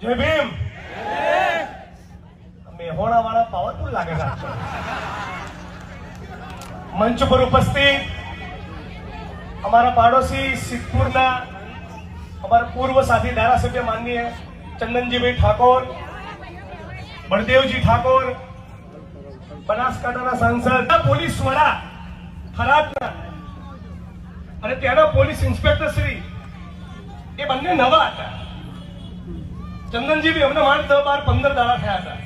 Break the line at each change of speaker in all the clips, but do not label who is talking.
જય ભીમ. મેહોણા વાળા પાવરફુલ લાગે છે. મંચ પર ઉપસ્થિત અમારા પાડોશી સિદ્ધપુરના અમારા પૂર્વ સાથી ધારાસભ્ય માનનીય ચંદનજીભાઈ ઠાકોર, બળદેવજી ઠાકોર, બનાસકાંઠાના સાંસદ, પોલીસ વડા થરાદના અને ત્યાંના પોલીસ ઇન્સ્પેક્ટર શ્રી, એ બંને નવા હતા. ચંદનજી અમને માંડ 10, 12, 15 દાડા થયા હતા.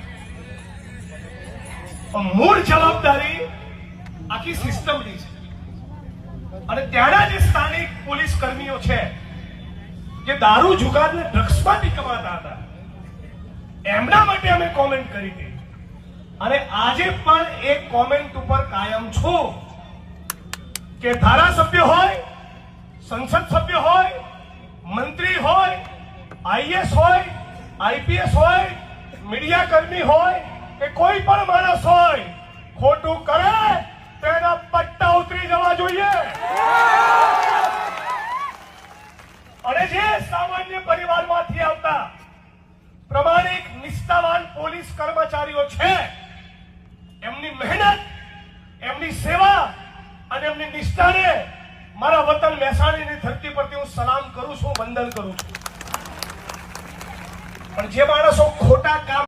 મૂળ જવાબદારી આખી સિસ્ટમની છે અને ત્યાંના જે સ્થાનિક પોલીસ કર્મીઓ છે જે દારૂ જુગારને ડ્રગ્સમાંથી કમાતા હતા, એમના માટે અમે કોમેન્ટ કરી હતી અને આજે પણ એક કોમેન્ટ ઉપર કાયમ છું કે ધારાસભ્ય હોય, સંસદ સભ્ય હોય, મંત્રી હોય, આઈએસ હોય, આઈપીએસ હોય, મીડિયા કર્મી હોય કે કોઈ પણ માણસ હોય, ખોટું કરે તો એના પટ્ટા ઉતરી જવા જોઈએ. અને જે સામાન્ય પરિવારમાંથી આવતા પ્રમાણિક નિષ્ઠાવાન પોલીસ કર્મચારીઓ છે, એમની મહેનત, એમની સેવા અને એમની નિષ્ઠાને મારા વતન મહેસાણાની ધરતી પરથી હું સલામ કરું છું, વંદન કરું છું. પણ જે માણસો ખોટા કામ